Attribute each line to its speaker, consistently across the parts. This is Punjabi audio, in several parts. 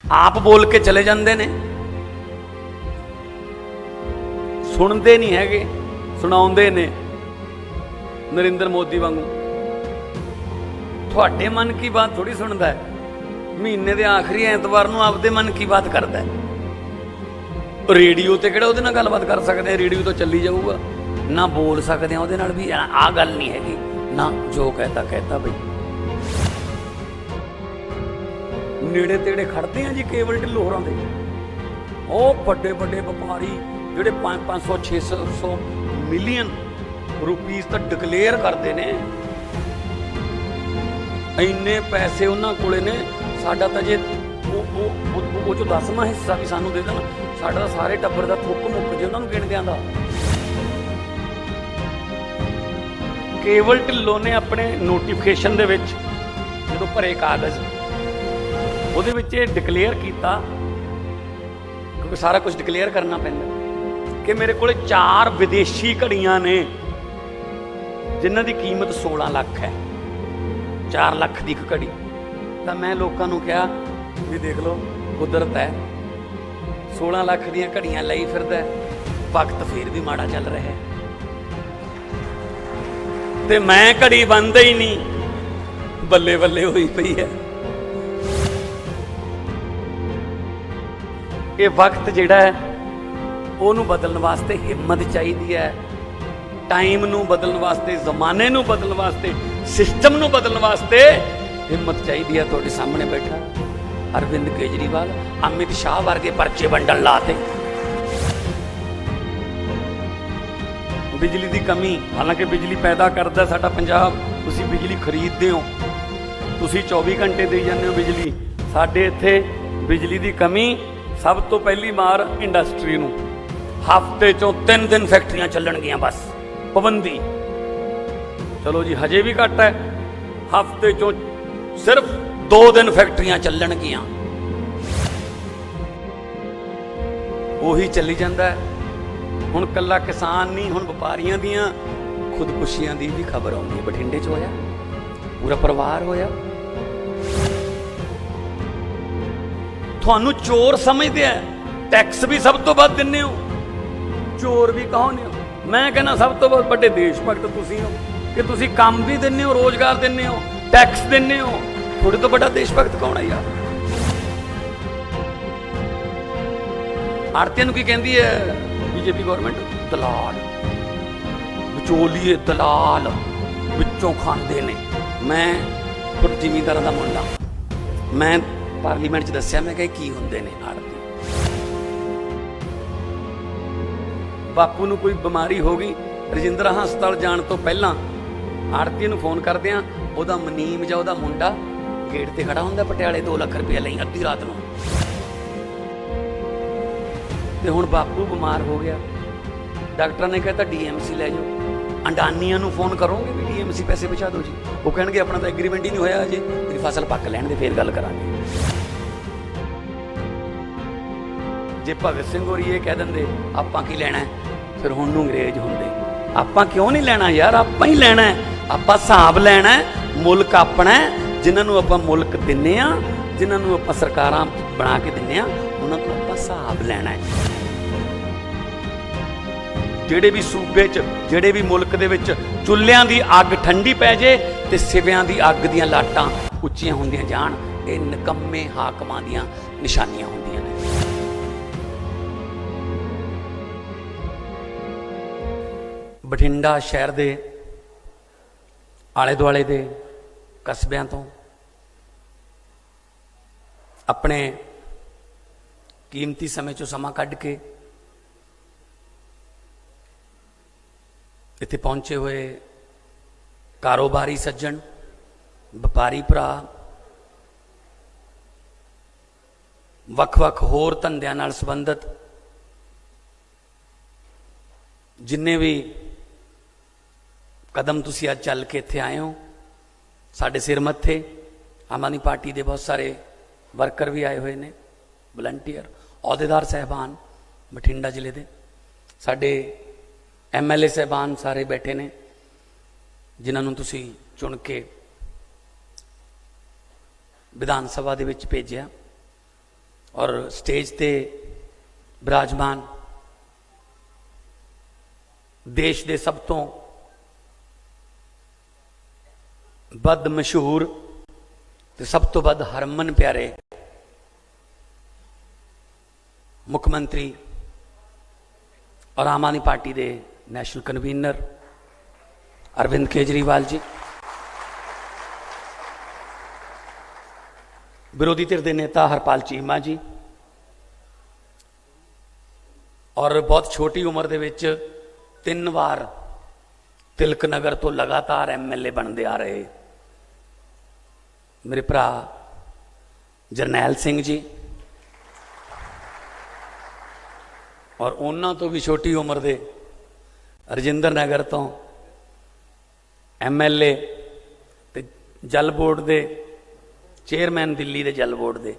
Speaker 1: आप बोल के चले जाते ने, सुनते नहीं है, सुनाते ने नरेंद्र मोदी वांगू। थोड़े मन की बात थोड़ी सुनता है, महीने के आखिरी एतवार को आपदे मन की बात करता है। रेडियो ते किहड़ा उहदे नाल गलबात कर सकते हैं, रेडियो तो चली जाऊगा ना, बोल सकते हैं उहदे नाल भी, आ गल नहीं हैगी ना, जो कहता कहता बई। नेड़े तेड़े खड़ते हैं जी केवल ढिल्लों होरां दे, ਉਹ ਵੱਡੇ ਵੱਡੇ ਵਪਾਰੀ ਜਿਹੜੇ 500 600 ਮਿਲੀਅਨ ਰੁਪੀਸ ਤਾਂ ਡਿਕਲੇਅਰ ਕਰਦੇ ਨੇ, ਇੰਨੇ ਪੈਸੇ ਉਹਨਾਂ ਕੋਲੇ ਨੇ। ਸਾਡਾ ਤਾਂ ਜੇ ਉਹ ਚੋਂ 10ਵਾਂ ਹਿੱਸਾ ਵੀ ਸਾਨੂੰ ਦੇ ਦੇਣ, ਸਾਡਾ ਤਾਂ ਸਾਰੇ ਟੱਬਰ ਦਾ ਥੁੱਕ ਮੁੱਕ ਜੇ ਉਹਨਾਂ ਨੂੰ ਗਿਣਦਿਆਂ ਦਾ। ਕੇਵਲ ਢਿੱਲੋਂ ਨੇ ਆਪਣੇ ਨੋਟੀਫਿਕੇਸ਼ਨ ਦੇ ਵਿੱਚ ਜਦੋਂ ਭਰੇ ਕਾਗਜ਼, ਉਹਦੇ ਵਿੱਚ ਇਹ ਡਿਕਲੇਅਰ ਕੀਤਾ, ਕਿਉਂਕਿ ਸਾਰਾ ਕੁਝ ਡਿਕਲੇਅਰ ਕਰਨਾ ਪੈਂਦਾ, ਕਿ ਮੇਰੇ ਕੋਲੇ 4 ਵਿਦੇਸ਼ੀ ਘੜੀਆਂ ਨੇ ਜਿਨ੍ਹਾਂ ਦੀ ਕੀਮਤ 16 ਲੱਖ ਹੈ, 4 ਲੱਖ ਦੀ ਇੱਕ ਘੜੀ। ਤਾਂ ਮੈਂ ਲੋਕਾਂ ਨੂੰ ਕਿਹਾ ਵੀ ਦੇਖ ਲਓ ਕੁਦਰਤ ਹੈ, 16 ਲੱਖ ਦੀਆਂ ਘੜੀਆਂ ਲਈ ਫਿਰਦਾ, ਵਕਤ ਫੇਰ ਵੀ ਮਾੜਾ ਚੱਲ ਰਿਹਾ ਹੈ, ਤੇ ਮੈਂ ਘੜੀ ਬੰਦ ਹੀ ਨਹੀਂ, ਬੱਲੇ ਬੱਲੇ ਹੋਈ ਪਈ ਹੈ। ਇਹ ਵਕਤ ਜਿਹੜਾ ਹੈ ਉਹਨੂੰ ਬਦਲਣ ਵਾਸਤੇ ਹਿੰਮਤ ਚਾਹੀਦੀ ਹੈ, ਟਾਈਮ ਨੂੰ ਬਦਲਣ ਵਾਸਤੇ, ਜ਼ਮਾਨੇ ਨੂੰ ਬਦਲਣ ਵਾਸਤੇ, ਸਿਸਟਮ ਨੂੰ ਬਦਲਣ ਵਾਸਤੇ ਹਿੰਮਤ ਚਾਹੀਦੀ ਹੈ। ਤੁਹਾਡੇ ਸਾਹਮਣੇ ਬੈਠਾ ਅਰਵਿੰਦ ਕੇਜਰੀਵਾਲ, ਅਮਿਤ ਸ਼ਾਹ ਵਰਗੇ ਪਰਚੇ ਵੰਡਣ ਲਾਤੇ। ਬਿਜਲੀ ਦੀ ਕਮੀ, ਹਾਲਾਂਕਿ ਬਿਜਲੀ ਪੈਦਾ ਕਰਦਾ ਸਾਡਾ ਪੰਜਾਬ, ਤੁਸੀਂ ਬਿਜਲੀ ਖਰੀਦਦੇ ਹੋ, ਤੁਸੀਂ 24 ਘੰਟੇ ਦੇਈ ਜਾਂਦੇ ਹੋ ਬਿਜਲੀ। ਸਾਡੇ ਇੱਥੇ ਬਿਜਲੀ ਦੀ ਕਮੀ, ਸਭ ਤੋਂ ਪਹਿਲੀ ਮਾਰ ਇੰਡਸਟਰੀ ਨੂੰ। ਹਫ਼ਤੇ 'ਚੋਂ 3 ਦਿਨ ਫੈਕਟਰੀਆਂ ਚੱਲਣਗੀਆਂ ਬਸ, ਪਾਬੰਦੀ। ਚਲੋ ਜੀ ਹਜੇ ਵੀ ਘੱਟ ਹੈ, ਹਫ਼ਤੇ 'ਚੋਂ ਸਿਰਫ 2 ਦਿਨ ਫੈਕਟਰੀਆਂ ਚੱਲਣਗੀਆਂ। ਉਹੀ ਚੱਲੀ ਜਾਂਦਾ ਹੈ। ਹੁਣ ਕੱਲਾ ਕਿਸਾਨ ਨਹੀਂ, ਹੁਣ ਵਪਾਰੀਆਂ ਦੀਆਂ ਖੁਦਕੁਸ਼ੀਆਂ ਦੀ ਵੀ ਖਬਰ ਆਉਂਦੀ ਹੈ। ਬਠਿੰਡੇ 'ਚ ਹੋਇਆ, ਪੂਰਾ ਪਰਿਵਾਰ ਹੋਇਆ। ਤੁਹਾਨੂੰ ਚੋਰ ਸਮਝਦੇ ਆ, ਟੈਕਸ ਵੀ ਸਭ ਤੋਂ ਵੱਧ ਦਿੰਦੇ ਹੋ, ਚੋਰ ਵੀ ਕਹੋਨੇ ਹੋ। ਮੈਂ ਕਹਿੰਦਾ ਸਭ ਤੋਂ ਵੱਡੇ ਦੇਸ਼ ਭਗਤ ਤੁਸੀਂ ਹੋ, ਕਿ ਤੁਸੀਂ ਕੰਮ ਵੀ ਦਿੰਦੇ ਹੋ, ਰੋਜ਼ਗਾਰ ਦਿੰਦੇ ਹੋ, ਟੈਕਸ ਦਿੰਦੇ ਹੋ। ਤੁਹਾਡੇ ਤੋਂ ਵੱਡਾ ਦੇਸ਼ ਭਗਤ ਕੌਣ ਹੈ ਯਾਰ? ਆੜਤੀਆਂ ਨੂੰ ਕੀ ਕਹਿੰਦੀ ਹੈ ਬੀਜੇਪੀ ਗਵਰਨਮੈਂਟ? ਦਲਾਲ, ਵਿਚੋਲੀਏ, ਦਲਾਲ ਵਿੱਚੋਂ ਖਾਂਦੇ ਨੇ। ਮੈਂ ਖੁਦ ਜ਼ਿਮੀਂਦਾਰਾਂ ਦਾ ਮੁੰਡਾ, ਮੈਂ ਪਾਰਲੀਮੈਂਟ 'ਚ ਦੱਸਿਆ, ਮੈਂ ਕਿਹਾ ਕੀ ਹੁੰਦੇ ਨੇ ਆੜਤੀ। ਬਾਪੂ ਨੂੰ ਕੋਈ ਬਿਮਾਰੀ ਹੋ ਗਈ, ਰਜਿੰਦਰਾ ਹਸਪਤਾਲ ਜਾਣ ਤੋਂ ਪਹਿਲਾਂ ਆੜਤੀ ਨੂੰ ਫੋਨ ਕਰਦੇ ਆ, ਉਹਦਾ ਮਨੀਮ ਜਾਂ ਉਹਦਾ ਮੁੰਡਾ ਗੇਟ ਤੇ ਖੜਾ ਹੁੰਦਾ ਪਟਿਆਲੇ, 2 ਲੱਖ ਰੁਪਏ ਲਈ ਅੱਧੀ ਰਾਤ ਨੂੰ। ਤੇ ਹੁਣ ਬਾਪੂ ਬਿਮਾਰ ਹੋ ਗਿਆ, ਡਾਕਟਰਾਂ ਨੇ ਕਹਿਤਾ DMC ਲੈ ਜਾਓ। ਅੰਡਾਨੀਆਂ ਨੂੰ ਫੋਨ ਕਰੋਗੇ ਵੀ DMC ਪੈਸੇ ਪਹੁੰਚਾ ਦਿਓ ਜੀ, ਉਹ ਕਹਿਣਗੇ ਆਪਣਾ ਤਾਂ ਐਗਰੀਮੈਂਟ ਹੀ ਨਹੀਂ ਹੋਇਆ ਅਜੇ, ਮੇਰੀ ਫਸਲ ਪੱਕ ਲੈਣ ਦੇ ਫੇਰ ਗੱਲ ਕਰਾਂਗੇ। ਜੇ ਭਗਤ ਸਿੰਘ ਹੋਰੀ ਇਹ ਕਹਿ ਦਿੰਦੇ ਆਪਾਂ ਕੀ ਲੈਣਾ, ਫਿਰ ਹੁਣ ਨੂੰ ਅੰਗਰੇਜ਼ ਹੁੰਦੇ। ਆਪਾਂ ਕਿਉਂ ਨਹੀਂ ਲੈਣਾ ਯਾਰ, ਆਪਾਂ ਹੀ ਲੈਣਾ। ਆਪਾਂ ਹਿਸਾਬ ਲੈਣਾ, ਮੁਲਕ ਆਪਣਾ, ਜਿਨ੍ਹਾਂ ਨੂੰ ਆਪਾਂ ਮੁਲਕ ਦਿੰਨੇ ਆ, ਜਿਨ੍ਹਾਂ ਨੂੰ ਆਪਾਂ ਸਰਕਾਰਾਂ ਬਣਾ ਕੇ ਦਿੰਨੇ ਆ, ਉਹਨਾਂ ਤੋਂ ਆਪਾਂ ਹਿਸਾਬ ਲੈਣਾ। ਜਿਹੜੇ ਵੀ ਸੂਬੇ 'ਚ, ਜਿਹੜੇ ਵੀ ਮੁਲਕ ਦੇ ਵਿੱਚ ਚੁੱਲ੍ਹਿਆਂ ਦੀ ਅੱਗ ਠੰਡੀ ਪੈ ਜੇ ਤੇ ਸਿਵਿਆਂ ਦੀ ਅੱਗ ਦੀਆਂ ਲਾਟਾਂ ਉੱਚੀਆਂ ਹੁੰਦੀਆਂ ਜਾਣ, ਇਹ ਨਿਕੰਮੇ ਹਾਕਮਾਂ ਦੀਆਂ ਨਿਸ਼ਾਨੀਆਂ ਹੁੰਦੀਆਂ ਨੇ। ਬਠਿੰਡਾ ਸ਼ਹਿਰ ਦੇ ਆਲੇ ਦੁਆਲੇ ਦੇ ਕਸਬਿਆਂ ਤੋਂ ਆਪਣੇ ਕੀਮਤੀ ਸਮੇਂ 'ਚੋਂ ਸਮਾਂ ਕੱਢ ਕੇ ਇੱਥੇ ਪਹੁੰਚੇ ਹੋਏ ਕਾਰੋਬਾਰੀ ਸੱਜਣ, ਵਪਾਰੀ ਭਰਾ, ਵੱਖ-ਵੱਖ ਹੋਰ ਧੰਦਿਆਂ ਨਾਲ ਸੰਬੰਧਿਤ ਜਿੰਨੇ ਵੀ ਕਦਮ ਤੁਸੀਂ ਅੱਜ ਚੱਲ ਕੇ ਇੱਥੇ ਆਏ ਹੋ, ਸਾਡੇ ਸਿਰ ਮੱਥੇ ਆਮ ਆਦਮੀ ਪਾਰਟੀ ਦੇ ਬਹੁਤ ਸਾਰੇ ਵਰਕਰ ਵੀ ਆਏ ਹੋਏ ਨੇ, ਵਲੰਟੀਅਰ, ਅਹੁਦੇਦਾਰ ਸਾਹਿਬਾਨ ਬਠਿੰਡਾ ਜ਼ਿਲ੍ਹੇ ਦੇ, ਸਾਡੇ MLA ਸਾਹਿਬਾਨ ਸਾਰੇ ਬੈਠੇ ਨੇ, ਜਿਨ੍ਹਾਂ ਨੂੰ ਤੁਸੀਂ ਚੁਣ ਕੇ ਵਿਧਾਨ ਸਭਾ ਦੇ ਵਿੱਚ ਭੇਜਿਆ। और स्टेज ते विराजमान देश के सब तो बद मशहूर ते सब तो बद हरमन प्यारे मुख्यमंत्री और आम आदमी पार्टी के नैशनल कन्वीनर अरविंद केजरीवाल जी, विरोधी धिर के नेता हरपाल चीमा जी, और बहुत छोटी उम्र दे विच 3 बार तिलक नगर तो लगातार MLA बनते आ रहे मेरे भरा जरनैल सिंह जी, और उन्होंने तो भी छोटी उम्र दे रजिंदर नगर तो MLA ते जल बोर्ड के चेयरमैन दिल्ली के जल बोर्ड के,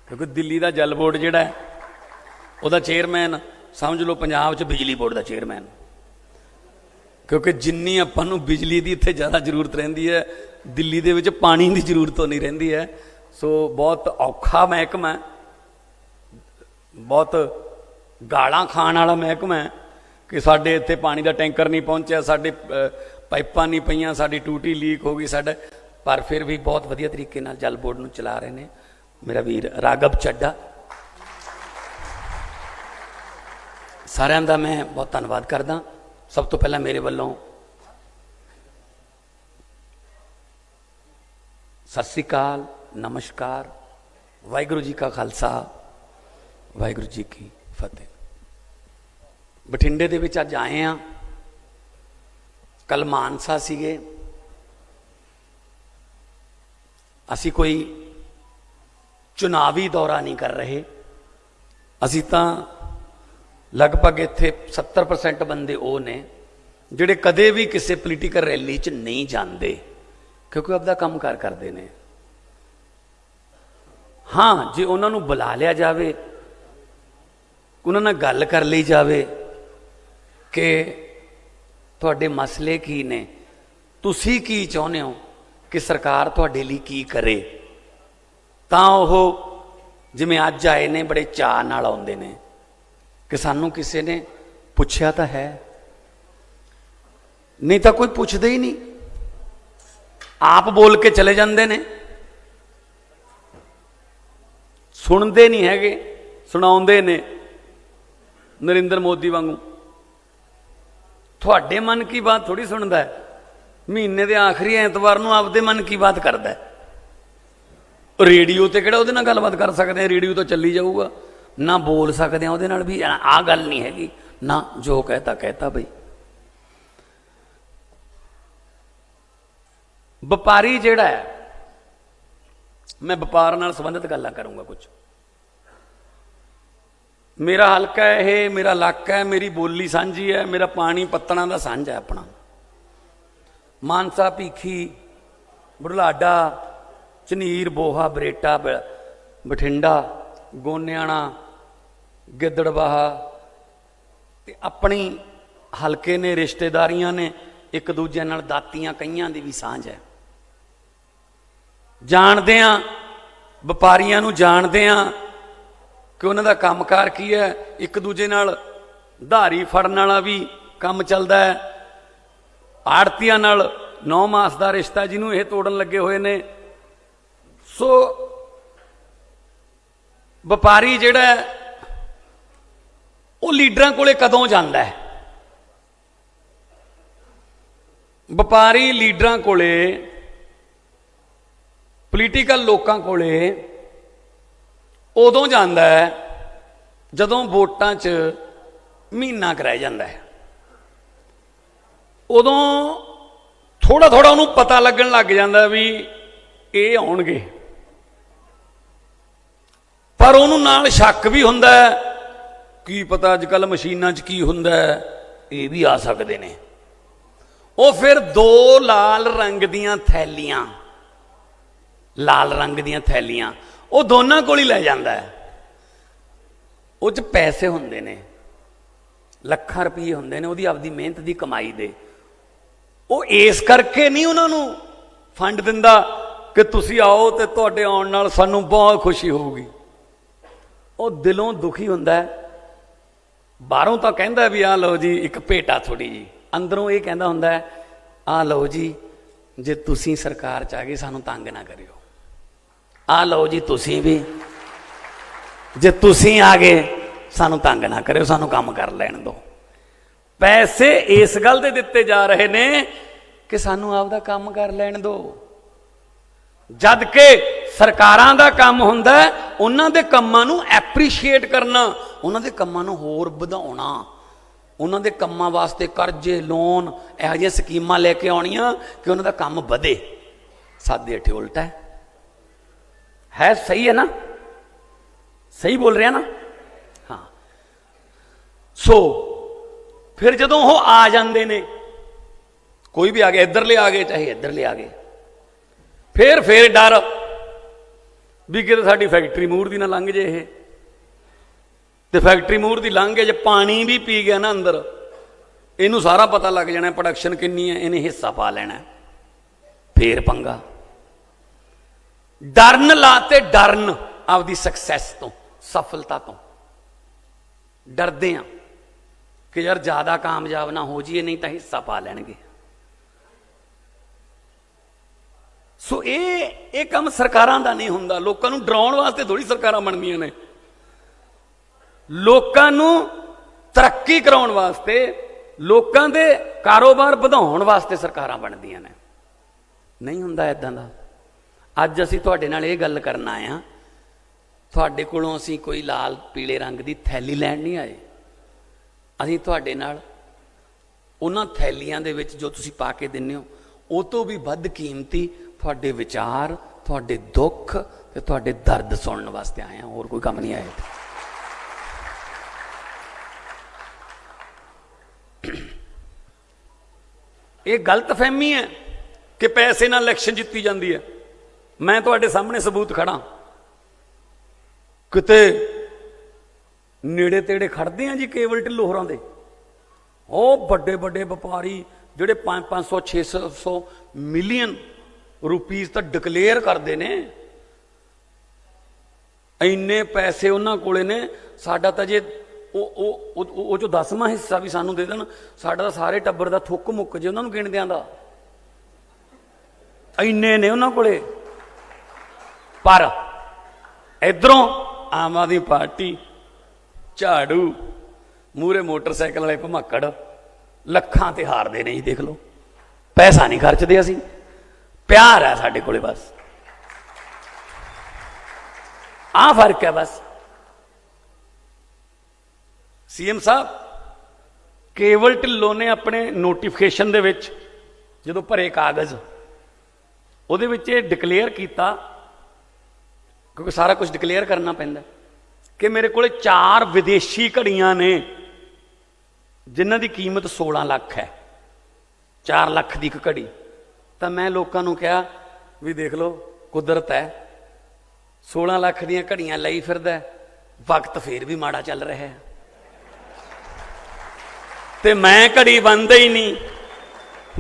Speaker 1: क्योंकि दिल्ली का जल बोर्ड जिहड़ा है वह चेयरमैन समझ लो पंजाब च बिजली बोर्ड का चेयरमैन, क्योंकि जिन्नी आपां नूं बिजली की इत्थे ज़्यादा जरूरत रहिंदी है दिल्ली दे विच पानी की जरूरत तो नहीं रहिंदी है। सो बहुत औखा महकमा है, बहुत गालां खाण वाला महकमा है कि साडे इत्थे पानी का टैंकर नहीं पहुंचा, साडे पाइपां नहीं पईयां, साडी टूटी लीक हो गई साडा, पर फिर भी बहुत वधिया तरीके नाल जल बोर्ड नूं चला रहे हैं मेरा वीर राघव चड्डा। सारिਆਂ ਦਾ मैं बहुत धन्नवाद करदा। सब तो पहला मेरे वालों सत श्री अकाल, नमस्कार, वाहिगुरू जी का खालसा, वाहिगुरू जी की फतेह। बठिंडे दे विच अज आए हैं, कल मानसा सीगे, असी कोई चुनावी दौरा नहीं कर रहे, असी तां लगभग इत्थे 70% बंदे वो ने जिहड़े कदे भी किसी पोलीटिकल रैली च नहीं जाते, क्योंकि आपदा काम कार करते हैं। हाँ, जे उन्होंने बुला लिया जाए, उन्होंने गल कर ली जाए कि तुहाडे मसले की ने, तुसी की चाहुंदे हो कि सरकार तुहाडे लई की करे, तां ओह जिवें अज आए ने बड़े चाअ नाल आउंदे ने कि सानू किसी ने पुछया तो है, नहीं तो कोई पुछदे ही नहीं, आप बोल के चले जाते ने, सुनते नहीं हैगे, सुनाउंदे ने नरेंद्र मोदी वांगू। थोड़े मन की बात थोड़ी सुनता है, महीने के आखिरी एतवार नूं आपदे मन की बात करता है। रेडियो ते किहड़ा उहदे नाल गलबात कर सकते हैं, रेडियो तो चली जाऊगा, ना बोल सकते हैं उहदे नाल भी, आ गल नहीं हैगी ना, जो कहता कहता। बई व्यापारी जिहड़ा है, मैं व्यापार नाल संबंधित गल्लां करूंगा कुछ। मेरा हलका है ये, मेरा इलाका है, मेरी बोली सांझी है, मेरा पानी पत्तना का सांझा है अपना। मानसा, भीखी, बुढ़लाडा, झनीर, बोहा, बरेटा, बठिंडा, गोनियाना, गिद्दड़बाहा, अपनी हलके ने, रिश्तेदारियां ने, एक दूजे नाल दातियां कईयां दी भी सांझ है। जानते हैं व्यापारियां नूं, जानते हैं कि उन्हां दा कामकार की है, एक दूजे नाल धारी फड़न वाला भी काम चलता है, आड़तियां नाल 9 मास का रिश्ता जिन्हों ये तोड़न लगे हुए ने। सो व्यापारी जिहड़ा है वो लीडरां कोले कदों जांदा है? व्यापारी लीडरां कोले, पोलीटिकल लोकां कोले उदों जांदा है जदों वोटां च महीना कराया जाता है। उदों थोड़ा थोड़ा उन्होंने पता लगन लग जाता भी ये आउणगे, पर उन्होंने नाल शक भी हुंदा है की पता अजकल मशीनां च की हुंदा है, ये भी आ सकते ने। वो फिर 2 लाल रंग दियां थैलियां, लाल रंग दियां थैलियां वो दोनों को ही लै जाता है। उस पैसे हुंदे ने, ਲੱਖਾਂ रुपये हुंदे ने, ਉਹਦੀ ਆਪਦੀ ਮਿਹਨਤ ਦੀ ਕਮਾਈ ਦੇ। ਉਹ ਇਸ ਕਰਕੇ नहीं उन्होंने फंड दिंदा कि तुसी आओ तो तुहाडे आउण नाल सानू बहुत खुशी होगी। ਉਹ ਦਿਲੋਂ ਦੁਖੀ ਹੁੰਦਾ ਹੈ। ਬਾਹਰੋਂ ਤਾਂ ਕਹਿੰਦਾ ਵੀ ਆ ਲਓ ਜੀ ਇੱਕ ਭੇਟਾ ਥੋੜੀ ਜੀ, ਅੰਦਰੋਂ ਇਹ ਕਹਿੰਦਾ ਹੁੰਦਾ ਹੈ ਆ ਲਓ ਜੀ ਜੇ ਤੁਸੀਂ ਸਰਕਾਰ 'ਚ ਆ ਗਏ ਸਾਨੂੰ ਤੰਗ ਨਾ ਕਰਿਓ, ਆ ਲਓ ਜੀ ਤੁਸੀਂ ਵੀ ਜੇ ਤੁਸੀਂ ਆ ਗਏ ਸਾਨੂੰ ਤੰਗ ਨਾ ਕਰਿਓ, ਸਾਨੂੰ ਕੰਮ ਕਰ ਲੈਣ ਦਿਓ। ਪੈਸੇ ਇਸ ਗੱਲ ਦੇ ਦਿੱਤੇ ਜਾ ਰਹੇ ਨੇ ਕਿ ਸਾਨੂੰ ਆਪਦਾ ਕੰਮ ਕਰ ਲੈਣ ਦਿਓ, ਜਦ ਕਿ ਸਰਕਾਰਾਂ ਦਾ ਕੰਮ ਹੁੰਦਾ ਉਹਨਾਂ ਦੇ ਕੰਮਾਂ ਨੂੰ ਐਪਰੀਸ਼ੀਏਟ ਕਰਨਾ, ਉਹਨਾਂ ਦੇ ਕੰਮਾਂ ਨੂੰ ਹੋਰ ਵਧਾਉਣਾ, ਉਹਨਾਂ ਦੇ ਕੰਮਾਂ ਵਾਸਤੇ ਕਰਜ਼ੇ ਲੋਨ ਇਹੋ ਜਿਹੀਆਂ ਸਕੀਮਾਂ ਲੈ ਕੇ ਆਉਣੀਆਂ ਕਿ ਉਹਨਾਂ ਦਾ ਕੰਮ ਵਧੇ। ਸਾਡੇ ਇੱਥੇ ਉਲਟਾ ਹੈ। ਸਹੀ ਹੈ ਨਾ, ਸਹੀ ਬੋਲ ਰਿਹਾ ਨਾ? ਹਾਂ। ਸੋ ਫਿਰ ਜਦੋਂ ਉਹ ਆ ਜਾਂਦੇ ਨੇ, ਕੋਈ ਵੀ ਆ ਗਿਆ, ਇੱਧਰਲੇ ਆ ਗਏ ਚਾਹੇ ਇੱਧਰਲੇ ਆ ਗਏ, ਫਿਰ ਡਰ ਵੀ ਕਿਤੇ ਸਾਡੀ ਫੈਕਟਰੀ ਮੂਹਰ ਦੀ ਨਾ ਲੰਘ ਜੇ ਇਹ, ਤੇ ਫੈਕਟਰੀ ਮੂਹਰ ਦੀ ਲੰਘ ਕੇ ਜੇ ਪਾਣੀ ਵੀ ਪੀ ਗਿਆ ਨਾ ਅੰਦਰ, ਇਹਨੂੰ ਸਾਰਾ ਪਤਾ ਲੱਗ ਜਾਣਾ ਪ੍ਰੋਡਕਸ਼ਨ ਕਿੰਨੀ ਹੈ, ਇਹਨੇ ਹਿੱਸਾ ਪਾ ਲੈਣਾ, ਫੇਰ ਪੰਗਾ। ਡਰਨ ਲਾਤੇ, ਡਰਨ ਆਪਦੀ ਸਕਸੈਸ ਤੋਂ, ਸਫਲਤਾ ਤੋਂ ਡਰਦੇ ਆ ਕਿ ਯਾਰ ਜ਼ਿਆਦਾ ਕਾਮਯਾਬ ਨਾ ਹੋ ਜਾਈਏ, ਨਹੀਂ ਤਾਂ ਹਿੱਸਾ ਪਾ ਲੈਣਗੇ। ਸੋ ਇਹ ਕੰਮ ਸਰਕਾਰਾਂ ਦਾ ਨਹੀਂ ਹੁੰਦਾ। ਲੋਕਾਂ ਨੂੰ ਡਰਾਉਣ ਵਾਸਤੇ ਥੋੜੀ ਸਰਕਾਰਾਂ ਬਣਦੀਆਂ ਨੇ, ਲੋਕਾਂ ਨੂੰ ਤਰੱਕੀ ਕਰਾਉਣ ਵਾਸਤੇ, ਲੋਕਾਂ ਦੇ ਕਾਰੋਬਾਰ ਵਧਾਉਣ ਵਾਸਤੇ ਸਰਕਾਰਾਂ ਬਣਦੀਆਂ ਨੇ। ਨਹੀਂ ਹੁੰਦਾ ਇਦਾਂ ਦਾ। ਅੱਜ ਅਸੀਂ ਤੁਹਾਡੇ ਨਾਲ ਇਹ ਗੱਲ ਕਰਨ ਆਏ ਹਾਂ, ਤੁਹਾਡੇ ਕੋਲੋਂ ਅਸੀਂ ਕੋਈ ਲਾਲ ਪੀਲੇ ਰੰਗ ਦੀ ਥੈਲੀ ਲੈਣ ਨਹੀਂ ਆਏ। ਅਸੀਂ ਤੁਹਾਡੇ ਨਾਲ ਉਹਨਾਂ ਥੈਲੀਆਂ ਦੇ ਵਿੱਚ ਜੋ ਤੁਸੀਂ ਪਾ ਕੇ ਦਿੰਦੇ ਹੋ ਉਹ ਤੋਂ ਵੀ ਵੱਧ ਕੀਮਤੀ ਤੁਹਾਡੇ ਵਿਚਾਰ, ਤੁਹਾਡੇ ਦੁੱਖ ਤੇ ਤੁਹਾਡੇ ਦਰਦ ਸੁਣਨ ਵਾਸਤੇ ਆਏ ਹਾਂ, ਹੋਰ ਕੋਈ ਕੰਮ ਨਹੀਂ ਆਏ। ਇਹ ਗਲਤਫਹਿਮੀ ਹੈ ਕਿ ਪੈਸੇ ਨਾਲ ਇਲੈਕਸ਼ਨ ਜਿੱਤੀ ਜਾਂਦੀ ਹੈ। ਮੈਂ ਤੁਹਾਡੇ ਸਾਹਮਣੇ ਸਬੂਤ ਖੜਾ, ਕਿਤੇ ਨੇੜੇ ਤੇੜੇ ਖੜਦੇ ਆ ਜੀ ਕੇਵਲ ਢਿੱਲੋਂ ਹੋਰਾਂ ਦੇ, ਉਹ ਵੱਡੇ ਵੱਡੇ ਵਪਾਰੀ ਜਿਹੜੇ 500 600 ਮਿਲੀਅਨ ਰੁਪੀਜ਼ ਤਾਂ ਡਿਕਲੇਅਰ ਕਰਦੇ ਨੇ, ਇੰਨੇ ਪੈਸੇ ਉਹਨਾਂ ਕੋਲੇ ਨੇ। ਸਾਡਾ ਤਾਂ ਜੇ ਉਹ ਚੋਂ 10ਵਾਂ ਹਿੱਸਾ ਵੀ ਸਾਨੂੰ ਦੇ ਦੇਣ, ਸਾਡਾ ਤਾਂ ਸਾਰੇ ਟੱਬਰ ਦਾ ਥੁੱਕ ਮੁੱਕ ਜੇ ਉਹਨਾਂ ਨੂੰ ਗਿਣਦਿਆਂ ਦਾ, ਇੰਨੇ ਨੇ ਉਹਨਾਂ ਕੋਲੇ। ਪਰ ਇਧਰੋਂ ਆਮ ਆਦਮੀ ਪਾਰਟੀ, ਝਾੜੂ, ਮੂਹਰੇ ਮੋਟਰਸਾਈਕਲ ਵਾਲੇ ਭਮੱਕੜ ਲੱਖਾਂ ਤੇ ਹਾਰਦੇ ਨੇ ਜੀ। ਦੇਖ ਲਓ, ਪੈਸਾ ਨਹੀਂ ਖਰਚਦੇ ਅਸੀਂ, ਪਿਆਰ ਹੈ ਸਾਡੇ ਕੋਲੇ, ਬਸ ਆਹ ਫਰਕ ਹੈ ਬਸ। ਸੀਐਮ ਸਾਹਿਬ ਕੇਵਲ ਢਿੱਲੋਂ ਨੇ ਆਪਣੇ ਨੋਟੀਫਿਕੇਸ਼ਨ ਦੇ ਵਿੱਚ ਜਦੋਂ ਭਰੇ ਕਾਗਜ਼, ਉਹਦੇ ਵਿੱਚ ਇਹ ਡਿਕਲੇਅਰ ਕੀਤਾ, ਕਿਉਂਕਿ ਸਾਰਾ ਕੁਝ ਡਿਕਲੇਅਰ ਕਰਨਾ ਪੈਂਦਾ, ਕਿ ਮੇਰੇ ਕੋਲੇ 4 ਵਿਦੇਸ਼ੀ ਘੜੀਆਂ ਨੇ ਜਿਨ੍ਹਾਂ ਦੀ ਕੀਮਤ 16 ਲੱਖ ਹੈ, 4 ਲੱਖ ਦੀ ਇੱਕ ਘੜੀ। ਤਾਂ ਮੈਂ ਲੋਕਾਂ ਨੂੰ ਕਿਹਾ ਵੀ ਦੇਖ ਲਓ ਕੁਦਰਤ ਹੈ, 16 ਲੱਖ ਦੀਆਂ ਘੜੀਆਂ ਲਈ ਫਿਰਦਾ, ਵਕਤ ਫੇਰ ਵੀ ਮਾੜਾ ਚੱਲ ਰਿਹਾ ਹੈ, ਤੇ ਮੈਂ ਘੜੀ ਬੰਦ ਹੀ ਨਹੀਂ,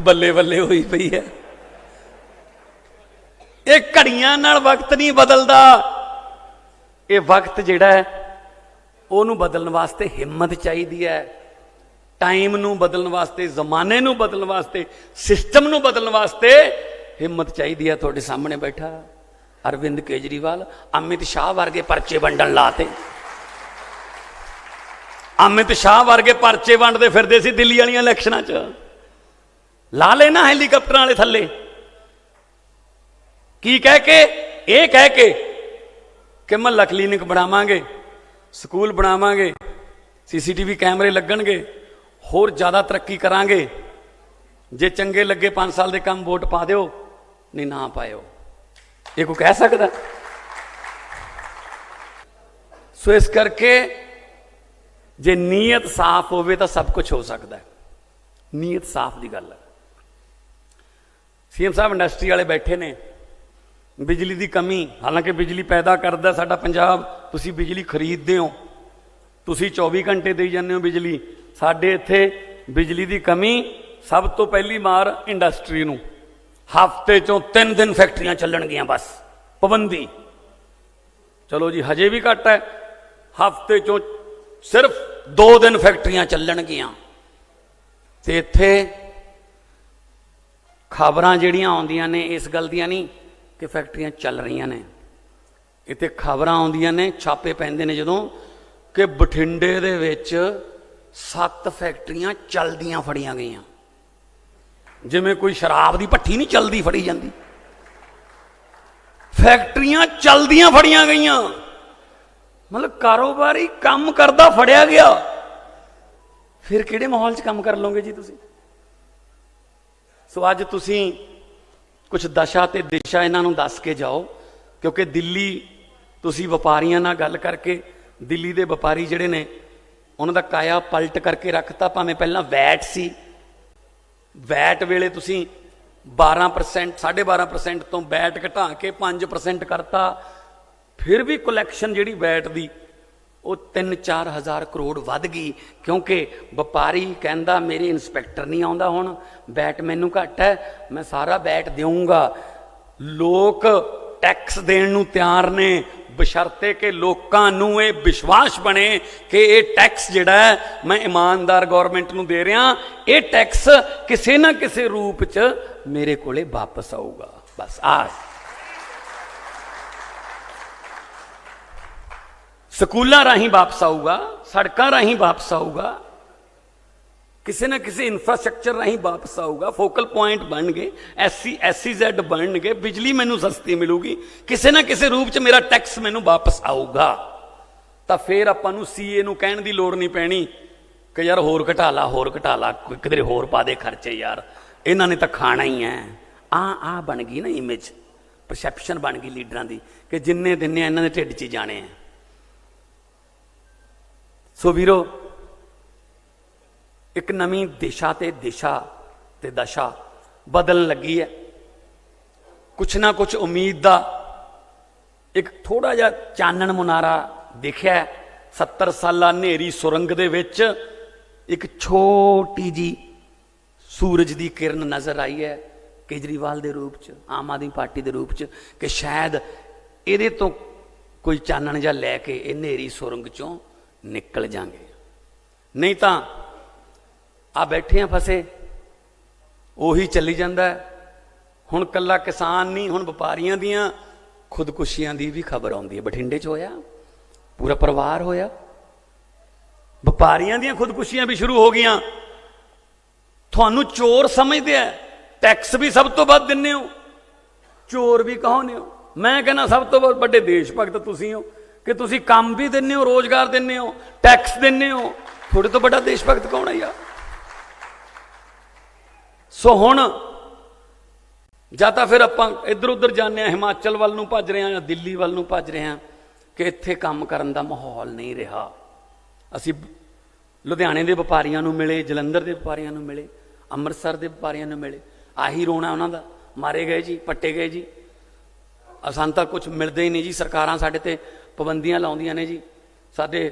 Speaker 1: ਬੱਲੇ ਬੱਲੇ ਹੋਈ ਪਈ ਹੈ। ਇਹ ਘੜੀਆਂ ਨਾਲ ਵਕਤ ਨਹੀਂ ਬਦਲਦਾ, ਇਹ ਵਕਤ ਜਿਹੜਾ ਹੈ ਉਹਨੂੰ ਬਦਲਣ ਵਾਸਤੇ ਹਿੰਮਤ ਚਾਹੀਦੀ ਹੈ। ਟਾਈਮ ਨੂੰ ਬਦਲਣ ਵਾਸਤੇ, ਜ਼ਮਾਨੇ ਨੂੰ ਬਦਲਣ ਵਾਸਤੇ, ਸਿਸਟਮ ਨੂੰ ਬਦਲਣ ਵਾਸਤੇ ਹਿੰਮਤ ਚਾਹੀਦੀ ਹੈ। ਤੁਹਾਡੇ ਸਾਹਮਣੇ ਬੈਠਾ ਅਰਵਿੰਦ ਕੇਜਰੀਵਾਲ ਅਮਿਤ ਸ਼ਾਹ ਵਰਗੇ ਪਰਚੇ ਵੰਡਣ ਲਾਤੇ। ਅਮਿਤ ਸ਼ਾਹ ਵਰਗੇ ਪਰਚੇ ਵੰਡਦੇ ਫਿਰਦੇ ਸੀ ਦਿੱਲੀ ਵਾਲੀਆਂ ਇਲੈਕਸ਼ਨਾਂ 'ਚ, ਲਾ ਲੈਣਾ ਹੈਲੀਕਾਪਟਰਾਂ ਵਾਲੇ ਥੱਲੇ। ਕੀ ਕਹਿ ਕੇ? ਇਹ ਕਹਿ ਕੇ ਕਿ ਮੁਹੱਲਾ ਕਲੀਨਿਕ ਬਣਾਵਾਂਗੇ, ਸਕੂਲ ਬਣਾਵਾਂਗੇ, CCTV ਕੈਮਰੇ ਲੱਗਣਗੇ, ਹੋਰ ਜ਼ਿਆਦਾ ਤਰੱਕੀ ਕਰਾਂਗੇ, ਜੇ ਚੰਗੇ ਲੱਗੇ 5 ਸਾਲ ਦੇ ਕੰਮ ਵੋਟ ਪਾ ਦਿਓ, ਨਹੀਂ ਨਾ ਪਾਇਓ। ਇਹ ਕੋਈ ਕਹਿ ਸਕਦਾ? ਸੋ ਇਸ ਕਰਕੇ ਜੇ ਨੀਅਤ ਸਾਫ਼ ਹੋਵੇ ਤਾਂ ਸਭ ਕੁਝ ਹੋ ਸਕਦਾ ਹੈ। ਨੀਅਤ ਸਾਫ਼ ਦੀ ਗੱਲ ਹੈ। ਸੀਐਮ ਸਾਹਿਬ ਇੰਡਸਟਰੀ ਵਾਲੇ ਬੈਠੇ ਨੇ, ਬਿਜਲੀ ਦੀ ਕਮੀ, ਹਾਲਾਂਕਿ ਬਿਜਲੀ ਪੈਦਾ ਕਰਦਾ ਸਾਡਾ ਪੰਜਾਬ, ਤੁਸੀਂ ਬਿਜਲੀ ਖਰੀਦਦੇ ਹੋ, ਤੁਸੀਂ 24 ਘੰਟੇ ਦੇਈ ਜਾਂਦੇ ਹੋ ਬਿਜਲੀ। ਸਾਡੇ ਇੱਥੇ ਬਿਜਲੀ ਦੀ ਕਮੀ, ਸਭ ਤੋਂ ਪਹਿਲੀ ਮਾਰ ਇੰਡਸਟਰੀ ਨੂੰ। ਹਫ਼ਤੇ 'ਚੋਂ 3 ਦਿਨ ਫੈਕਟਰੀਆਂ ਚੱਲਣਗੀਆਂ ਬਸ, ਪਾਬੰਦੀ। ਚਲੋ ਜੀ ਹਜੇ ਵੀ ਘੱਟ ਹੈ, हफ्ते चों सिर्फ 2 दिन फैक्ट्रियां चलणगियां ते इत्थे खबरां जिहड़ियां आउंदियां ने इस गल दियां नहीं कि फैक्ट्रियां चल रही ने, इत्थे खबरां आउंदियां ने, छापे पैंदे ने जदों कि बठिंडे दे विच 7 फैक्ट्रियां चलदियां फड़ियां गईयां, जिवें कोई शराब की भट्ठी नहीं चलती फड़ी जाती, फैक्ट्रियां चलदियां फड़ियां गईयां, मतलब कारोबारी काम करदा फड़िया गया। फिर किहड़े माहौल च काम कर लोगे जी तुसीं? सो अज तुसीं कुछ दशा ते दिशा इन्हां नूं दस के जाओ, क्योंकि दिल्ली तुसीं व्यापारियां नाल गल करके दिल्ली दे व्यापारी जिहड़े ने उन्हां दा काया पलट करके रखता। भावें पहलां वैट सी, वैट वेले तुसीं 12% 12.5% तो वैट घटा के 5% करता, फिर भी कलैक्शन जिहड़ी वैट दी वो 3-4 हज़ार करोड़ वध गई, क्योंकि व्यापारी कहंदा मेरे इंस्पैक्टर नहीं आउंदा, हुण वैट मैनू घट है, मैं सारा वैट देऊंगा। लोग टैक्स देण नूं तैयार ने, बशर्ते कि लोकां नूं ये विश्वास बने कि ये टैक्स जिहड़ा है मैं ईमानदार गौरमेंट नूं दे रहा, ये टैक्स किसी ना किसी रूप च मेरे कोले वापस आऊगा। बस आज स्कूलों राही वापस आऊगा, सड़कों राही वापस आऊगा, किसी ना किसी इंफ्रास्ट्रक्चर राही वापस आऊगा, फोकल पॉइंट बन गए, SEZ बन गए, बिजली मैनू सस्ती मिलूगी, किसी ना किसी रूप च मेरा टैक्स मैनू वापस आऊगा। तो फिर आपां नूं CA नूं कहण दी लोड़ नहीं पैनी कि यार होर घटा ला, किधरे होर पा दे खर्चे, यार इन्हां ने तो खाना ही है। आ बन गई ना इमेज, परसैप्शन बन गई लीडरां दी कि जिन्ने दिने इन्हां दे ढिड च जाने हैं। सो वीरो, एक नवीं दिशा ते दशा बदलण लगी है। कुछ ना कुछ उम्मीद का एक थोड़ा जा चानण मुनारा दिखिया। 70 साला नेरी सुरंग दे विच एक छोटी जी सूरज की किरण नज़र आई है, केजरीवाल के रूप च, आम आदमी पार्टी के रूप च, कि शायद ये तो कोई चानण जा लैके ये नेरी सुरंग चों निकल जाएंगे। नहीं तो आ बैठे हैं फसे, उही चली जाता है। हुण कल्ला किसान नहीं, हुण व्यापारियों दियां खुदकुशियां दी भी खबर आउंदी है। बठिंडे च होया, पूरा परिवार होया, व्यापारियों दियां खुदकुशियां भी शुरू हो गईयां। तुहानू चोर समझदे आ, टैक्स भी सब तो वध दिंदे हो, चोर भी कहोने हो। मैं कहना सब तो बड़े देश भगत तुसीं हो कि तुसीं काम भी दिंदे हो, रोजगार दिंदे हो, टैक्स दिंदे हो। थोड़े तो बड़ा देश भगत कौन है यार? सो हुण जां तां फिर आपां इधर उधर जाने, हिमाचल वाल नूं भज रहे हैं या दिल्ली वाल नूं भज रहे हैं कि इत्थे काम करन दा माहौल नहीं रहा। असीं लुधियाणे दे व्यापारियां नूं मिले, जलंधर दे व्यापारियां नूं मिले, ਅੰਮ੍ਰਿਤਸਰ ਦੇ ਵਪਾਰੀਆਂ ਨੂੰ ਮਿਲੇ, ਆਹੀ ਰੋਣਾ ਉਹਨਾਂ ਦਾ, ਮਾਰੇ ਗਏ ਜੀ, ਪੱਟੇ ਗਏ ਜੀ, ਸਾਨੂੰ ਤਾਂ ਕੁਝ ਮਿਲਦਾ ਹੀ ਨਹੀਂ ਜੀ, ਸਰਕਾਰਾਂ ਸਾਡੇ ਤੇ ਪਾਬੰਦੀਆਂ ਲਾਉਂਦੀਆਂ ਨੇ ਜੀ, ਸਾਡੇ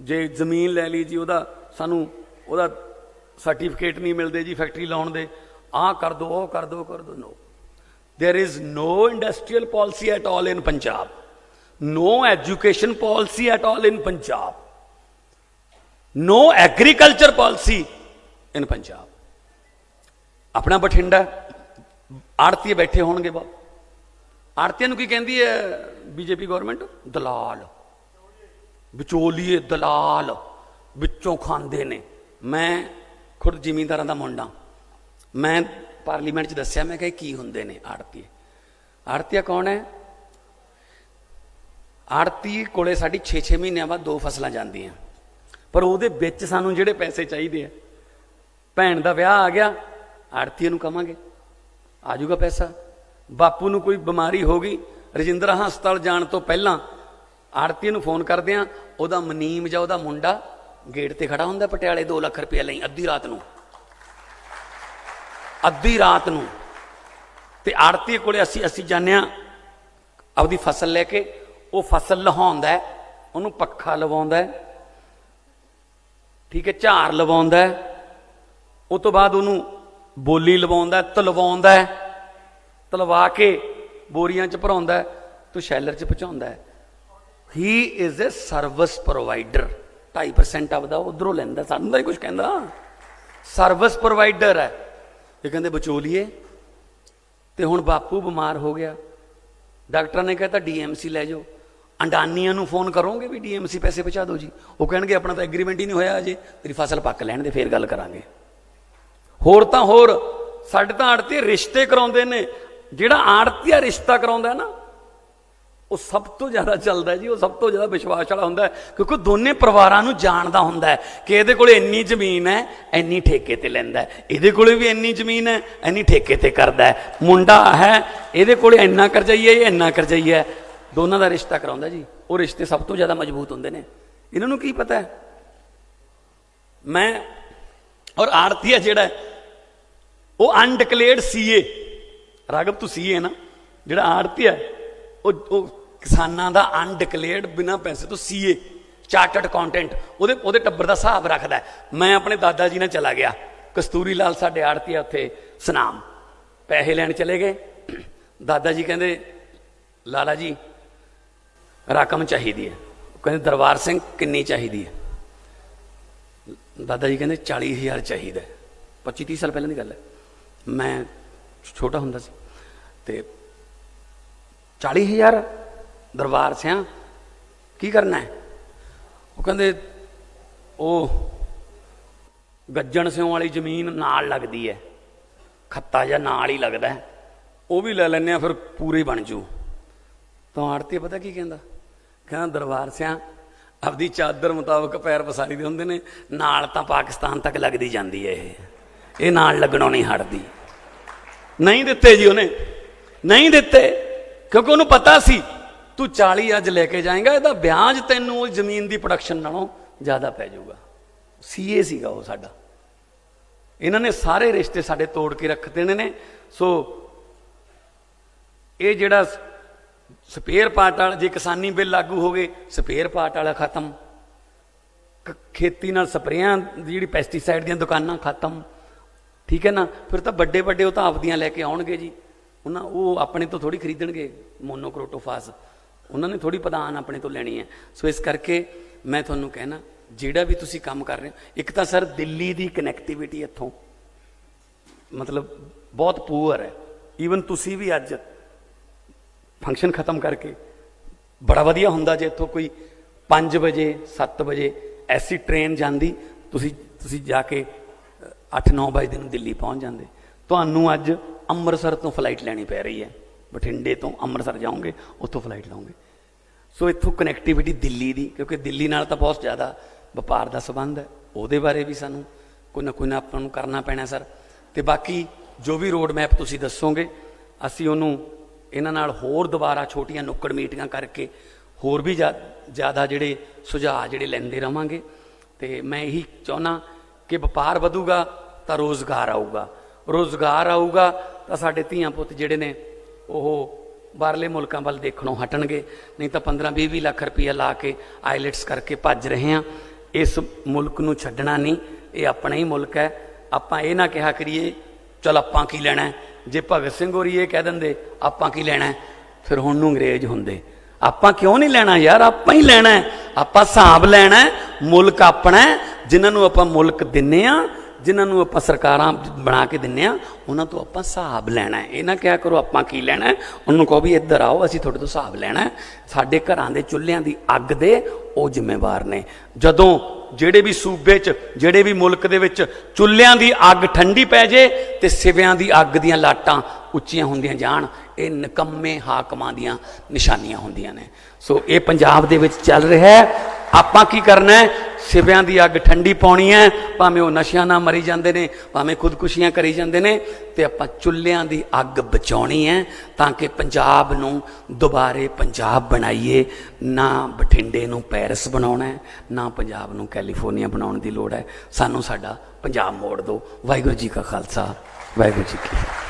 Speaker 1: ਜੇ ਜ਼ਮੀਨ ਲੈ ਲਈ ਜੀ ਉਹਦਾ ਸਾਨੂੰ ਉਹਦਾ ਸਰਟੀਫਿਕੇਟ ਨਹੀਂ ਮਿਲਦੇ ਜੀ ਫੈਕਟਰੀ ਲਾਉਣ ਦੇ, ਆਹ ਕਰ ਦੋ, ਉਹ ਕਰ ਦੋ, ਕਰ ਦੋ। No, there is no industrial policy at all in Punjab, no education policy at all in Punjab, no agriculture policy in Punjab. अपना बठिंडा आड़ती बैठे होणगे, बहुत आड़तियां की कहती है बीजेपी गौरमेंट, दलाल, विचोलीए, दलाल विचों खांदे ने। मैं खुद जिमींदारां दा मुंडा, मैं पार्लीमेंट च दस्सिया, मैं कहा की हुंदे ने आड़ती। आड़तिया कौन है? आड़ती कोले साडी 6-6 महीनों बाद 2 फसलां जांदियां, पर उहदे विच सानूं जिहड़े पैसे चाहिए आ, भैन दा विआह आ गया, आड़तीए नूं कवांगे आ जाऊगा पैसा। बापू नूं कोई बीमारी हो गई, रजिंद्रा हस्पताल जाण तो पहलां आड़तीए नूं फोन करदे आ, उहदा मनीम जां उहदा मुंडा गेट ते खड़ा हुंदा पटियाले, 2 लाख रुपया लई अद्धी रात नूं, अद्धी रात नूं। ते आड़तीए कोले असीं जाने आपदी फसल लैके, वो फसल लहाउंदा है, उहनूं पक्खा लवाउंदा है, ठीक है, झार लवाउंदा है, उस तो बाद उहनूं बोली लवाउंदा है, तलवाउंदा है, तलवा के बोरियां च भराउंदा है, तो शैलर च पहुंचाउंदा है। ਹੀ ਇਜ਼ ए ਸਰਵਿਸ ਪ੍ਰੋਵਾਈਡਰ। 2.5% ਆਪਦਾ ਉਧਰੋਂ ਲੈਂਦਾ, ਸਾਨੂੰ ਤਾਂ ਨਹੀਂ ਕੁਝ ਕਹਿੰਦਾ। ਸਰਵਿਸ ਪ੍ਰੋਵਾਈਡਰ ਹੈ। ਇਹ ਕਹਿੰਦੇ ਵਿਚੋਲੀਏ। ਤੇ ਹੁਣ ਬਾਪੂ ਬਿਮਾਰ ਹੋ ਗਿਆ, ਡਾਕਟਰਾਂ ਨੇ ਕਹਿਤਾ DMC ਲੈ ਜਾਓ। ਅੰਡਾਨੀਆਂ ਨੂੰ ਫੋਨ ਕਰੋਗੇ ਵੀ DMC ਪੈਸੇ ਪਹੁੰਚਾ ਦਿਓ ਜੀ, ਉਹ ਕਹਿਣਗੇ ਆਪਣਾ ਤਾਂ ਐਗਰੀਮੈਂਟ ਹੀ ਨਹੀਂ ਹੋਇਆ ਅਜੇ, ਤੇਰੀ ਫਸਲ ਪੱਕ ਲੈਣ ਦੇ ਫਿਰ ਗੱਲ ਕਰਾਂਗੇ। ਹੋਰ ਤਾਂ ਹੋਰ ਸਾਡੇ ਤਾਂ ਆੜਤੀ ਰਿਸ਼ਤੇ ਕਰਾਉਂਦੇ ਨੇ। ਜਿਹੜਾ ਆੜਤੀਆ ਰਿਸ਼ਤਾ ਕਰਾਉਂਦਾ ਨਾ ਉਹ ਸਭ ਤੋਂ ਜ਼ਿਆਦਾ ਚੱਲਦਾ ਜੀ, ਉਹ ਸਭ ਤੋਂ ਜ਼ਿਆਦਾ ਵਿਸ਼ਵਾਸ ਵਾਲਾ ਹੁੰਦਾ, ਕਿਉਂਕਿ ਦੋਨੇ ਪਰਿਵਾਰਾਂ ਨੂੰ ਜਾਣਦਾ ਹੁੰਦਾ ਕਿ ਇਹਦੇ ਕੋਲ ਇੰਨੀ ਜ਼ਮੀਨ ਹੈ, ਇੰਨੀ ਠੇਕੇ ਤੇ ਲੈਂਦਾ, ਇਹਦੇ ਕੋਲ ਵੀ ਇੰਨੀ ਜ਼ਮੀਨ ਹੈ, ਇੰਨੀ ਠੇਕੇ ਤੇ ਕਰਦਾ, ਮੁੰਡਾ ਹੈ ਇਹਦੇ ਕੋਲ ਇੰਨਾ ਕਰਜ਼ਾਈ ਹੈ, ਇਹ ਇੰਨਾ ਕਰਜ਼ਾਈ ਹੈ। ਦੋਨਾਂ ਦਾ ਰਿਸ਼ਤਾ ਕਰਾਉਂਦਾ ਜੀ। ਉਹ ਰਿਸ਼ਤੇ ਸਭ ਤੋਂ ਜ਼ਿਆਦਾ ਮਜ਼ਬੂਤ ਹੁੰਦੇ ਨੇ। ਇਹਨਾਂ ਨੂੰ ਕੀ ਪਤਾ ਹੈ ਮੈਂ ਔਰ ਆੜਤੀਆ ਜਿਹੜਾ ਉਹ ਅਨਡਿਕਲੇਅਰਡ CA। ਰਾਘਵ ਤੂੰ CA ਨਾ, ਜਿਹੜਾ ਆੜਤੀਆ ਉਹ ਕਿਸਾਨਾਂ ਦਾ ਅਨਡਿਕਲੇਅਰਡ ਬਿਨਾਂ ਪੈਸੇ ਤੋਂ CA ਚਾਰਟਰਡ ਅਕਾਊਂਟੈਂਟ, ਉਹਦੇ ਟੱਬਰ ਦਾ ਹਿਸਾਬ ਰੱਖਦਾ। ਮੈਂ ਆਪਣੇ ਦਾਦਾ ਜੀ ਨਾਲ ਚਲਾ ਗਿਆ, ਕਸਤੂਰੀ ਲਾਲ ਸਾਡੇ ਆੜਤੀਆ ਉੱਥੇ ਸੁਨਾਮ, ਪੈਸੇ ਲੈਣ ਚਲੇ ਗਏ। ਦਾਦਾ ਜੀ ਕਹਿੰਦੇ ਲਾਲਾ ਜੀ ਰਕਮ ਚਾਹੀਦੀ ਹੈ। ਕਹਿੰਦੇ ਦਰਬਾਰ ਸਿੰਘ ਕਿੰਨੀ ਚਾਹੀਦੀ ਹੈ? ਦਾਦਾ ਜੀ ਕਹਿੰਦੇ 40,000 ਚਾਹੀਦਾ। 25-30 ਸਾਲ ਪਹਿਲਾਂ ਦੀ ਗੱਲ ਹੈ, ਮੈਂ ਛੋਟਾ ਹੁੰਦਾ ਸੀ। ਤੇ 40,000 ਦਰਬਾਰ ਸਿਆਂ ਕੀ ਕਰਨਾ ਹੈ? ਉਹ ਕਹਿੰਦੇ ਉਹ ਗੱਜਣ ਸਿਉਂ ਵਾਲੀ ਜ਼ਮੀਨ ਨਾਲ ਲੱਗਦੀ ਹੈ, ਖੱਤਾ ਜਿਹਾ ਨਾਲ ਹੀ ਲੱਗਦਾ, ਉਹ ਵੀ ਲੈ ਲੈਂਦੇ ਹਾਂ ਫਿਰ ਪੂਰੇ ਬਣ ਜੂ। ਤਾਂ ਆੜਤੀ ਪਤਾ ਕੀ ਕਹਿੰਦਾ ਦਰਬਾਰ ਸਿਆਂ ਆਪਦੀ ਚਾਦਰ ਮੁਤਾਬਕ ਪੈਰ ਪਸਾਰੀ ਦੇ ਹੁੰਦੇ ਨੇ, ਨਾਲ ਤਾਂ ਪਾਕਿਸਤਾਨ ਤੱਕ ਲੱਗਦੀ ਜਾਂਦੀ ਹੈ, ਇਹ ਨਾਲ ਲੱਗਣੋਂ ਨਹੀਂ ਹਟਦੀ। ਨਹੀਂ ਦਿੱਤੇ ਜੀ, ਉਹਨੇ ਨਹੀਂ ਦਿੱਤੇ, ਕਿਉਂਕਿ ਉਹਨੂੰ ਪਤਾ ਸੀ ਤੂੰ 40 ਅੱਜ ਲੈ ਕੇ ਜਾਏਗਾ, ਇਹਦਾ ਵਿਆਜ ਤੈਨੂੰ ਉਹ ਜ਼ਮੀਨ ਦੀ ਪ੍ਰੋਡਕਸ਼ਨ ਨਾਲੋਂ ਜ਼ਿਆਦਾ ਪੈ ਜਾਊਗਾ। CA ਸੀਗਾ ਉਹ ਸਾਡਾ। ਇਹਨਾਂ ਨੇ ਸਾਰੇ ਰਿਸ਼ਤੇ ਸਾਡੇ ਤੋੜ ਕੇ ਰੱਖ ਦੇਣੇ ਨੇ। ਸੋ ਇਹ ਜਿਹੜਾ ਸਪੇਅਰ ਪਾਰਟ ਵਾਲਾ, ਜੇ ਕਿਸਾਨੀ ਬਿੱਲ ਲਾਗੂ ਹੋ ਗਏ ਸਪੇਅਰ ਪਾਰਟ ਵਾਲਾ ਖਤਮ, ਖੇਤੀ ਨਾਲ ਸਪਰੇਆਂ ਦੀ ਜਿਹੜੀ ਪੈਸਟੀਸਾਈਡ ਦੀਆਂ ਦੁਕਾਨਾਂ ਖਤਮ, ਠੀਕ ਹੈ ਨਾ। ਫਿਰ ਤਾਂ ਵੱਡੇ ਵੱਡੇ ਉਹ ਤਾਂ ਆਪਦੀਆਂ ਲੈ ਕੇ ਆਉਣਗੇ ਜੀ, ਉਹ ਆਪਣੇ ਤੋਂ ਥੋੜ੍ਹੀ ਖਰੀਦਣਗੇ ਮੋਨੋਕ੍ਰੋਟੋਫਾਸ, ਉਹਨਾਂ ਨੇ ਥੋੜ੍ਹੀ ਪ੍ਰਧਾਨ ਆਪਣੇ ਤੋਂ ਲੈਣੀ ਹੈ। ਸੋ ਇਸ ਕਰਕੇ ਮੈਂ ਤੁਹਾਨੂੰ ਕਹਿਣਾ ਜਿਹੜਾ ਵੀ ਤੁਸੀਂ ਕੰਮ ਕਰ ਰਹੇ ਹੋ, ਇੱਕ ਤਾਂ ਸਰ ਦਿੱਲੀ ਦੀ ਕਨੈਕਟੀਵਿਟੀ ਇੱਥੋਂ ਮਤਲਬ ਬਹੁਤ ਪੂਅਰ ਹੈ। ਈਵਨ ਤੁਸੀਂ ਵੀ ਅੱਜ ਫੰਕਸ਼ਨ ਖਤਮ ਕਰਕੇ ਬੜਾ ਵਧੀਆ ਹੁੰਦਾ ਜੇ ਇੱਥੋਂ ਕੋਈ 5 ਵਜੇ 7 ਵਜੇ ਐਸੀ ਟ੍ਰੇਨ ਜਾਂਦੀ, ਤੁਸੀਂ ਜਾ ਕੇ 8-9 ਵਜੇ ਨੂੰ ਦਿੱਲੀ ਪਹੁੰਚ ਜਾਂਦੇ। ਤੁਹਾਨੂੰ ਅੱਜ ਅੰਮ੍ਰਿਤਸਰ ਤੋਂ ਫਲਾਈਟ ਲੈਣੀ ਪੈ ਰਹੀ ਹੈ, ਬਠਿੰਡੇ ਤੋਂ ਅੰਮ੍ਰਿਤਸਰ ਜਾਓਗੇ, ਉੱਥੋਂ ਫਲਾਈਟ ਲਓਗੇ। ਸੋ ਇੱਥੋਂ ਕਨੈਕਟੀਵਿਟੀ ਦਿੱਲੀ ਦੀ, ਕਿਉਂਕਿ ਦਿੱਲੀ ਨਾਲ ਤਾਂ ਬਹੁਤ ਜ਼ਿਆਦਾ ਵਪਾਰ ਦਾ ਸੰਬੰਧ ਹੈ, ਉਹਦੇ ਬਾਰੇ ਵੀ ਸਾਨੂੰ ਕੋਈ ਨਾ ਆਪਾਂ ਨੂੰ ਕਰਨਾ ਪੈਣਾ ਸਰ। ਅਤੇ ਬਾਕੀ ਜੋ ਵੀ ਰੋਡ ਮੈਪ ਤੁਸੀਂ ਦੱਸੋਗੇ ਅਸੀਂ ਉਹਨੂੰ ਇਹਨਾਂ ਨਾਲ ਹੋਰ ਦੁਬਾਰਾ ਛੋਟੀਆਂ ਨੁੱਕੜ ਮੀਟਿੰਗਾਂ ਕਰਕੇ ਹੋਰ ਵੀ ਜ਼ਿਆਦਾ ਜਿਹੜੇ ਸੁਝਾਅ ਜਿਹੜੇ ਲੈਂਦੇ ਰਹਾਂਗੇ। ਅਤੇ ਮੈਂ ਇਹੀ ਚਾਹੁੰਦਾ ਕਿ ਵਪਾਰ ਵਧੂਗਾ ਤਾਂ ਰੋਜ਼ਗਾਰ ਆਊਗਾ, ਰੋਜ਼ਗਾਰ ਆਊਗਾ ਤਾਂ ਸਾਡੇ ਧੀਆਂ ਪੁੱਤ ਜਿਹੜੇ ਨੇ ਉਹ ਬਾਹਰਲੇ ਮੁਲਕਾਂ ਵੱਲ ਦੇਖਣੋਂ ਹਟਣਗੇ। ਨਹੀਂ ਤਾਂ 15-20 ਲੱਖ ਰੁਪਈਆ ਲਾ ਕੇ ਆਈਲੈਟਸ ਕਰਕੇ ਭੱਜ ਰਹੇ ਹਾਂ। ਇਸ ਮੁਲਕ ਨੂੰ ਛੱਡਣਾ ਨਹੀਂ, ਇਹ ਆਪਣਾ ਹੀ ਮੁਲਕ ਹੈ। ਆਪਾਂ ਇਹ ਨਾ ਕਿਹਾ ਕਰੀਏ ਚਲ ਆਪਾਂ ਕੀ ਲੈਣਾ, ਜੇ ਭਗਤ ਸਿੰਘ ਹੋਰੀ ਇਹ ਕਹਿ ਦਿੰਦੇ ਆਪਾਂ ਕੀ ਲੈਣਾ, ਫਿਰ ਹੁਣ ਨੂੰ ਅੰਗਰੇਜ਼ ਹੁੰਦੇ। ਆਪਾਂ ਕਿਉਂ ਨਹੀਂ ਲੈਣਾ ਯਾਰ, ਆਪਾਂ ਹੀ ਲੈਣਾ, ਆਪਾਂ ਹਿਸਾਬ ਲੈਣਾ। ਮੁਲਕ ਆਪਣਾ, ਜਿਨ੍ਹਾਂ ਨੂੰ ਆਪਾਂ ਮੁਲਕ ਦਿੰਦੇ ਹਾਂ, ਜਿਨ੍ਹਾਂ ਨੂੰ ਆਪਾਂ ਸਰਕਾਰਾਂ ਬਣਾ ਕੇ ਦਿੰਦੇ ਹਾਂ, ਉਹਨਾਂ ਤੋਂ ਆਪਾਂ ਹਿਸਾਬ ਲੈਣਾ। ਇਹ ਨਾ ਕਿਹਾ ਕਰੋ ਆਪਾਂ ਕੀ ਲੈਣਾ, ਉਹਨੂੰ ਕਹੋ ਵੀ ਇੱਧਰ ਆਓ ਅਸੀਂ ਤੁਹਾਡੇ ਤੋਂ ਹਿਸਾਬ ਲੈਣਾ। ਸਾਡੇ ਘਰਾਂ ਦੇ ਚੁੱਲ੍ਹਿਆਂ ਦੀ ਅੱਗ ਦੇ ਉਹ ਜ਼ਿੰਮੇਵਾਰ ਨੇ। ਜਦੋਂ ਜਿਹੜੇ ਵੀ ਸੂਬੇ 'ਚ, ਜਿਹੜੇ ਵੀ ਮੁਲਕ ਦੇ ਵਿੱਚ ਚੁੱਲ੍ਹਿਆਂ ਦੀ ਅੱਗ ਠੰਡੀ ਪੈ ਜੇ ਤੇ ਸਿਵਿਆਂ ਦੀ ਅੱਗ ਦੀਆਂ ਲਾਟਾਂ ਉੱਚੀਆਂ ਹੁੰਦੀਆਂ ਜਾਣ, ਇਹ ਨਿਕੰਮੇ ਹਾਕਮਾਂ ਦੀਆਂ ਨਿਸ਼ਾਨੀਆਂ ਹੁੰਦੀਆਂ ਨੇ। ਸੋ ਇਹ ਪੰਜਾਬ ਦੇ ਵਿੱਚ ਚੱਲ ਰਿਹਾ ਹੈ। ਆਪਾਂ ਕੀ ਕਰਨਾ ਹੈ? ਸਿਵਿਆਂ ਦੀ ਅੱਗ ਠੰਡੀ ਪਾਉਣੀ ਹੈ, ਭਾਵੇਂ ਉਹ ਨਸ਼ਿਆਂ ਨਾਲ ਮਰੀ ਜਾਂਦੇ ਨੇ, ਭਾਵੇਂ ਖੁਦਕੁਸ਼ੀਆਂ ਕਰੀ ਜਾਂਦੇ ਨੇ, ਤੇ ਆਪਾਂ ਚੁੱਲ੍ਹਿਆਂ ਦੀ ਅੱਗ ਬਚਾਉਣੀ ਹੈ ਤਾਂ ਕਿ ਪੰਜਾਬ ਨੂੰ ਦੁਬਾਰੇ ਪੰਜਾਬ ਬਣਾਈਏ। ਨਾ ਬਠਿੰਡੇ ਨੂੰ ਪੈਰਿਸ ਬਣਾਉਣਾ ਹੈ, ਨਾ ਪੰਜਾਬ ਨੂੰ ਕੈਲੀਫੋਰਨੀਆ ਬਣਾਉਣ ਦੀ ਲੋੜ ਹੈ। ਸਾਨੂੰ ਸਾਡਾ ਪੰਜਾਬ ਮੋੜ ਦਿਓ। ਵਾਹਿਗੁਰੂ ਜੀ ਕਾ ਖਾਲਸਾ, ਵਾਹਿਗੁਰੂ ਜੀ ਕੀ ਫਤਿਹ।